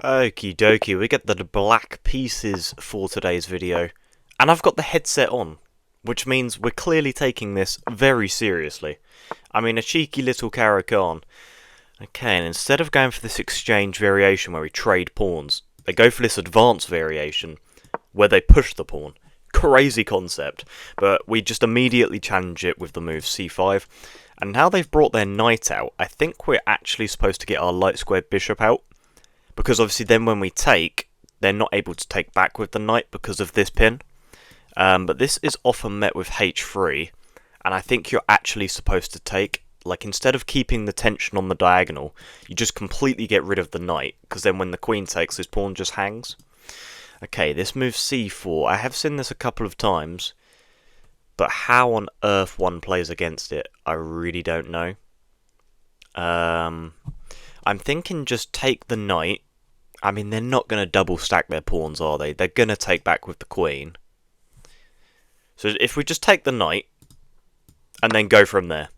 Okie dokie, we get the black pieces for today's video. And I've got the headset on, which means we're clearly taking this very seriously. I mean, a cheeky little CaroKann. Okay, and instead of going for this exchange variation where we trade pawns, they go for this advanced variation where they push the pawn. Crazy concept, but we just immediately challenge it with the move c5. And now they've brought their knight out, I think we're actually supposed to get our light squared bishop out. Because obviously then when we take, they're not able to take back with the knight because of this pin. But this is often met with h3, and I think you're actually supposed to take, like instead of keeping the tension on the diagonal, you just completely get rid of the knight, because then when the queen takes, this pawn just hangs. Okay, this move c4, I have seen this a couple of times, but how on earth one plays against it, I really don't know. I'm thinking just take the knight. I mean, they're not going to double stack their pawns, are they? They're going to take back with the queen. So if we just take the knight, and then go from there.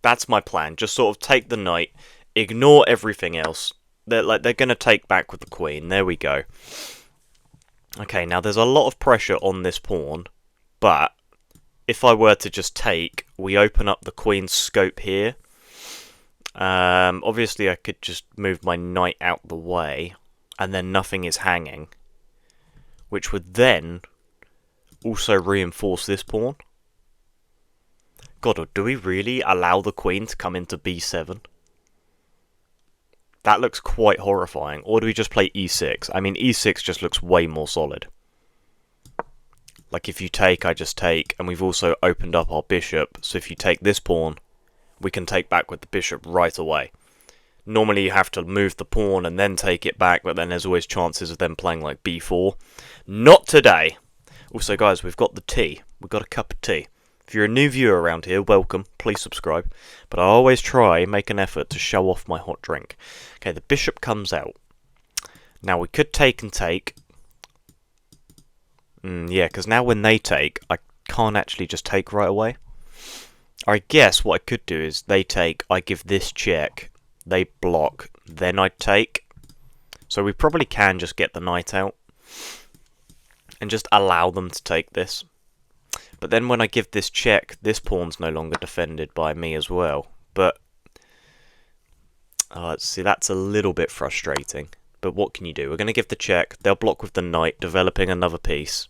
That's my plan. Just sort of take the knight, ignore everything else. They're going to take back with the queen. There we go. Okay, now there's a lot of pressure on this pawn, but if I were to just take, we open up the queen's scope here. Obviously I could just move my knight out the way, and then nothing is hanging, which would then also reinforce this pawn. God, or do we really allow the queen to come into b7? That looks quite horrifying. Or do we just play e6? I mean, e6 just looks way more solid. Like if you take, I just take, and we've also opened up our bishop, so if you take this pawn, we can take back with the bishop right away. Normally you have to move the pawn and then take it back, but then there's always chances of them playing like b4. Not today! Also guys, we've got the tea. We've got a cup of tea. If you're a new viewer around here, welcome. Please subscribe. But I always try, make an effort to show off my hot drink. Okay, the bishop comes out. Now we could take and take. Yeah, because now when they take, I can't actually just take right away. I guess what I could do is they take, I give this check, they block, then I take. So we probably can just get the knight out and just allow them to take this. But then when I give this check, this pawn's no longer defended by me as well. But let's see, that's a little bit frustrating. But what can you do? We're going to give the check, they'll block with the knight, developing another piece.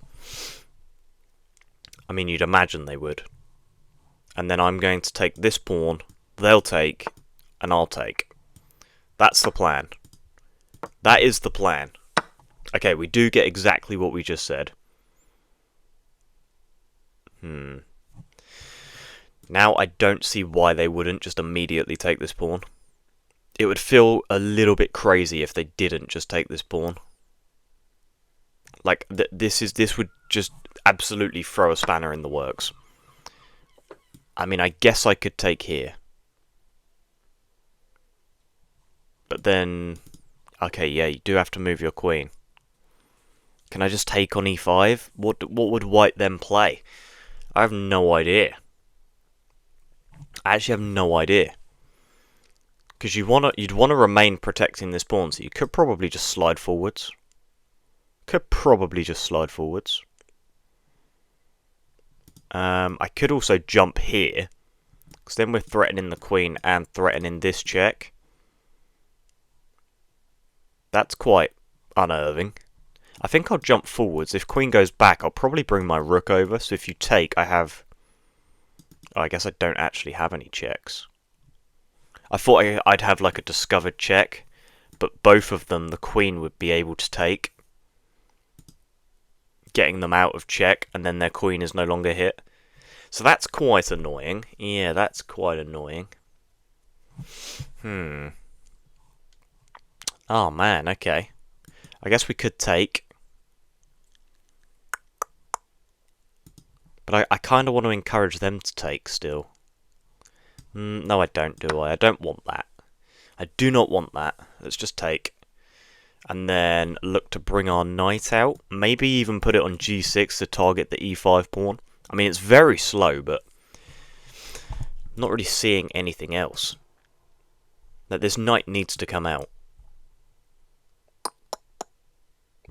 I mean, you'd imagine they would. And then I'm going to take this pawn, they'll take, and I'll take. That's the plan. That is the plan. Okay, we do get exactly what we just said. Now I don't see why they wouldn't just immediately take this pawn. It would feel a little bit crazy if they didn't just take this pawn. Like, this would just absolutely throw a spanner in the works. I mean, I guess I could take here. But then, okay, yeah, you do have to move your queen. Can I just take on e5? What would white then play? I have no idea. I actually have no idea. Because you'd want to remain protecting this pawn, so you could probably just slide forwards. I could also jump here, because then we're threatening the queen and threatening this check. That's quite unnerving. I think I'll jump forwards. If queen goes back, I'll probably bring my rook over. So if you take, I have... Oh, I guess I don't actually have any checks. I thought I'd have like a discovered check, but both of them, the queen would be able to take, getting them out of check, and then their queen is no longer hit. So that's quite annoying. Yeah, that's quite annoying. Oh man, okay. I guess we could take. But I kind of want to encourage them to take still. No, I don't, do I? I don't want that. I do not want that. Let's just take. And then look to bring our knight out. Maybe even put it on g6 to target the e5 pawn. I mean, it's very slow, but I'm not really seeing anything else. That this knight needs to come out.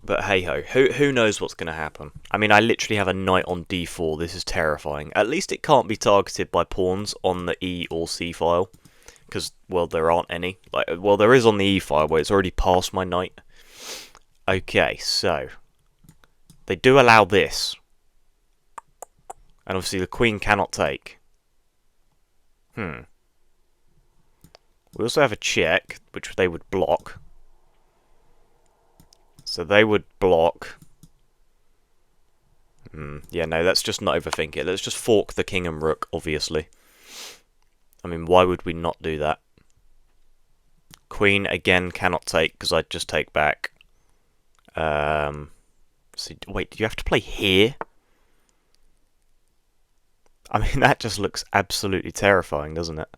But hey-ho, who knows what's going to happen? I mean, I literally have a knight on d4. This is terrifying. At least it can't be targeted by pawns on the e or c file. Because, well, there aren't any. Well, there is on the e file, where it's already past my knight. Okay, so... they do allow this. And obviously the queen cannot take. We also have a check, which they would block. So they would block. Yeah, no, let's just not overthink it. Let's just fork the king and rook, obviously. I mean, why would we not do that? Queen, again, cannot take, because I'd just take back. So, wait, do you have to play here? I mean, that just looks absolutely terrifying, doesn't it?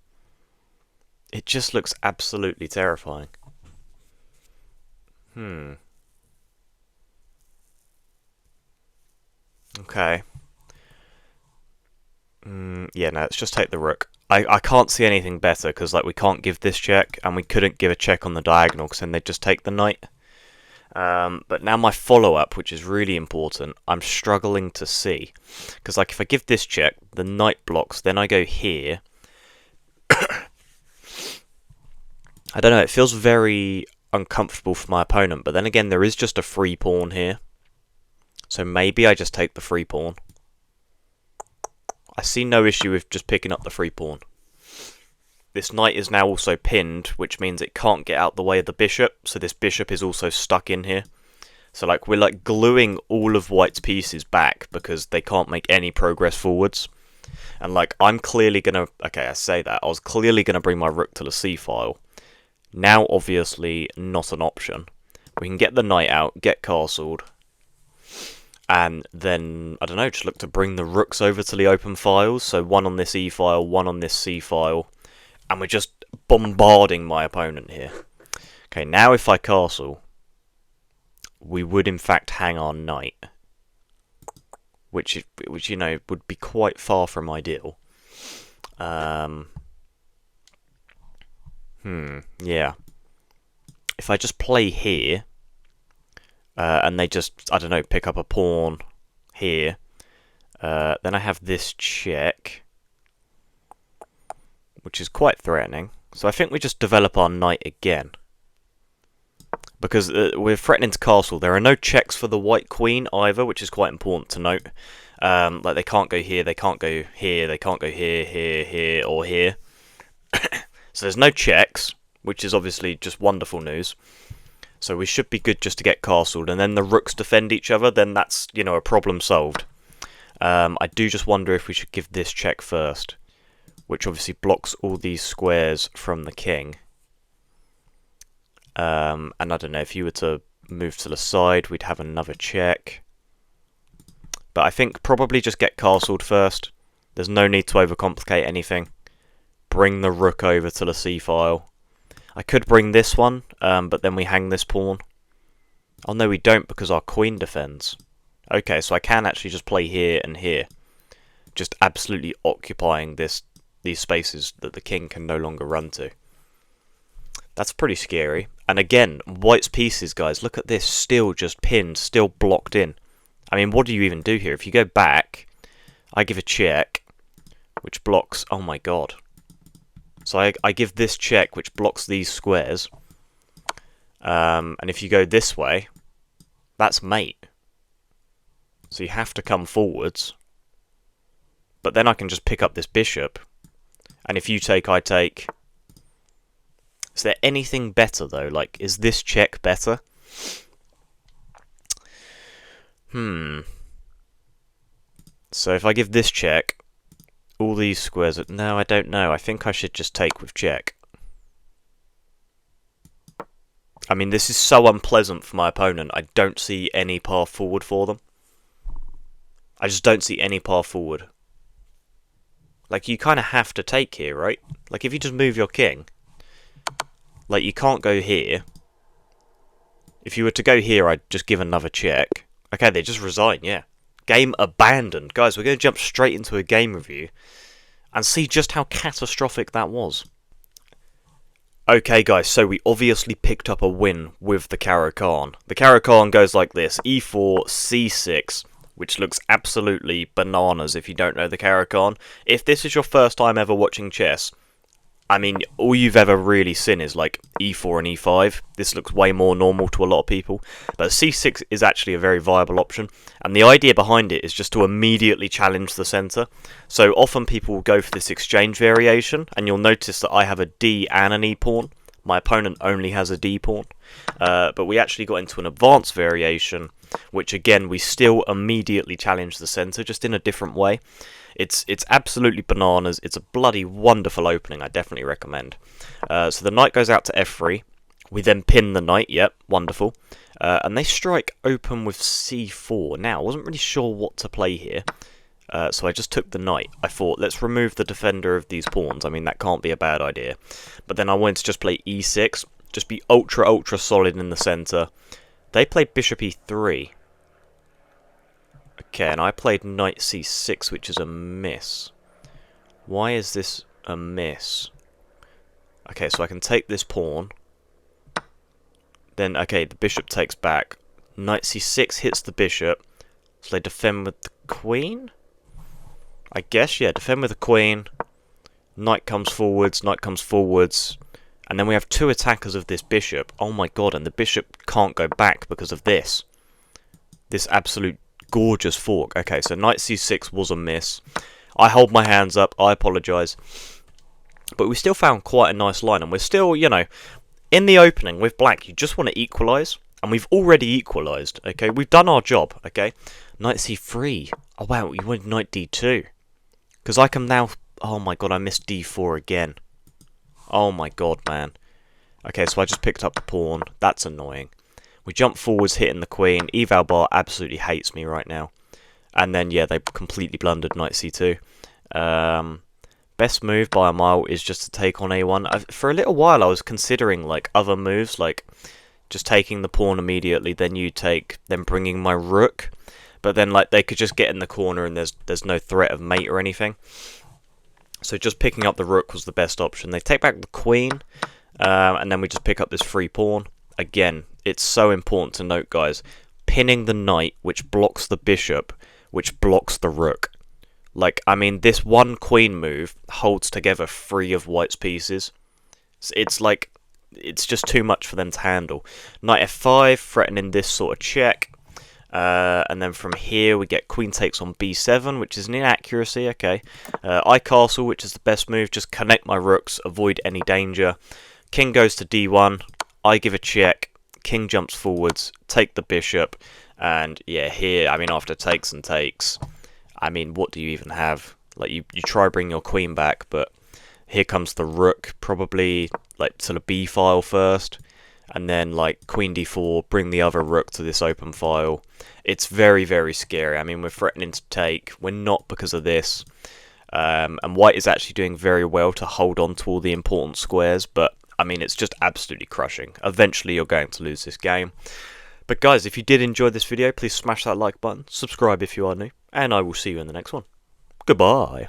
It just looks absolutely terrifying. Okay. Yeah, no, let's just take the rook. I can't see anything better, because like we can't give this check, and we couldn't give a check on the diagonal, because then they'd just take the knight. But now my follow-up, which is really important, I'm struggling to see. Because like if I give this check, the knight blocks, then I go here. I don't know, it feels very uncomfortable for my opponent, but then again, there is just a free pawn here. So maybe I just take the free pawn. I see no issue with just picking up the free pawn. This knight is now also pinned, which means it can't get out the way of the bishop, so this bishop is also stuck in here. So like we're like gluing all of white's pieces back because they can't make any progress forwards. And like I'm clearly gonna, okay, I say that, I was clearly gonna bring my rook to the c file. Now obviously not an option. We can get the knight out, get castled, and then, I don't know, just look to bring the rooks over to the open files. So one on this e file, one on this c file. And we're just bombarding my opponent here. Okay, now if I castle, we would in fact hang our knight. Which you know, would be quite far from ideal. Yeah. If I just play here, and they just, I don't know, pick up a pawn here, then I have this check, which is quite threatening. So I think we just develop our knight again. Because we're threatening to castle. There are no checks for the white queen either, which is quite important to note. Like they can't go here, they can't go here, they can't go here, here, here, or here. So there's no checks, which is obviously just wonderful news. So we should be good just to get castled, and then the rooks defend each other, then that's, you know, a problem solved. I do just wonder if we should give this check first, which obviously blocks all these squares from the king. And I don't know, if you were to move to the side, we'd have another check. But I think probably just get castled first. There's no need to overcomplicate anything. Bring the rook over to the c file. I could bring this one, but then we hang this pawn. Oh no, we don't, because our queen defends. Okay, so I can actually just play here and here. Just absolutely occupying these spaces that the king can no longer run to. That's pretty scary. And again, white's pieces, guys, look at this, still just pinned, still blocked in. I mean, what do you even do here? If you go back, I give a check, which blocks, oh my god. So I give this check, which blocks these squares. And if you go this way, that's mate. So you have to come forwards. But then I can just pick up this bishop. And if you take, I take. Is there anything better, though? Like, is this check better? So if I give this check, all these squares... No, I don't know. I think I should just take with check. I mean, this is so unpleasant for my opponent. I don't see any path forward for them. I just don't see any path forward. Like, you kind of have to take here, right? Like, if you just move your king... Like, you can't go here. If you were to go here, I'd just give another check. Okay, they just resign, yeah. Game abandoned. Guys, we're going to jump straight into a game review and see just how catastrophic that was. Okay guys, so we obviously picked up a win with the CaroKann. The CaroKann goes like this: e4, c6, which looks absolutely bananas if you don't know the CaroKann. If this is your first time ever watching chess, I mean, all you've ever really seen is like e4 and e5. This looks way more normal to a lot of people. But c6 is actually a very viable option. And the idea behind it is just to immediately challenge the centre. So often people will go for this exchange variation. And you'll notice that I have a d and an e pawn. My opponent only has a d pawn. But we actually got into an advanced variation, which again, we still immediately challenge the centre, just in a different way. It's absolutely bananas. It's a bloody wonderful opening. I definitely recommend. So the knight goes out to f3. We then pin the knight. Yep, wonderful. And they strike open with c4. Now, I wasn't really sure what to play here. So I just took the knight. I thought, let's remove the defender of these pawns. I mean, that can't be a bad idea. But then I wanted to just play e6. Just be ultra solid in the centre. They played bishop e3. Okay, and I played knight c6, which is a miss. Why is this a miss? Okay, so I can take this pawn. Then, okay, the bishop takes back. Knight c6 hits the bishop. So they defend with the queen? I guess, yeah, defend with the queen. Knight comes forwards, and then we have two attackers of this bishop. Oh my god, and the bishop can't go back because of this. This absolute gorgeous fork. Okay, so knight c6 was a miss. I hold my hands up, I apologise. But we still found quite a nice line, and we're still, you know, in the opening with black, you just want to equalise, and we've already equalised, okay? We've done our job, okay? Knight c3. Oh wow, you wanted knight d2. Because I can now... Oh my god, I missed d4 again. Oh my god, man. Okay, so I just picked up the pawn. That's annoying. We jump forwards, hitting the queen. Eval Bar absolutely hates me right now. And then, yeah, they completely blundered knight c2. Best move by a mile is just to take on a1. For a little while, I was considering like other moves, like just taking the pawn immediately, then you take, then bringing my rook. But then, like, they could just get in the corner and there's no threat of mate or anything. So just picking up the rook was the best option. They take back the queen, and then we just pick up this free pawn. Again, it's so important to note, guys, pinning the knight, which blocks the bishop, which blocks the rook. Like, I mean, this one queen move holds together 3 of white's pieces. It's like, it's just too much for them to handle. Knight f5, threatening this sort of check. And then from here we get queen takes on b7, which is an inaccuracy, okay. I castle, which is the best move, just connect my rooks, avoid any danger. King goes to d1, I give a check, king jumps forwards, take the bishop, and yeah, here, I mean, after takes and takes, I mean, what do you even have? Like, you try bring your queen back, but here comes the rook, probably, like, to the b file first. And then, like, queen d4, bring the other rook to this open file. It's very scary. I mean, we're threatening to take. We're not because of this. And white is actually doing very well to hold on to all the important squares. But, I mean, it's just absolutely crushing. Eventually, you're going to lose this game. But, guys, if you did enjoy this video, please smash that like button. Subscribe if you are new. And I will see you in the next one. Goodbye.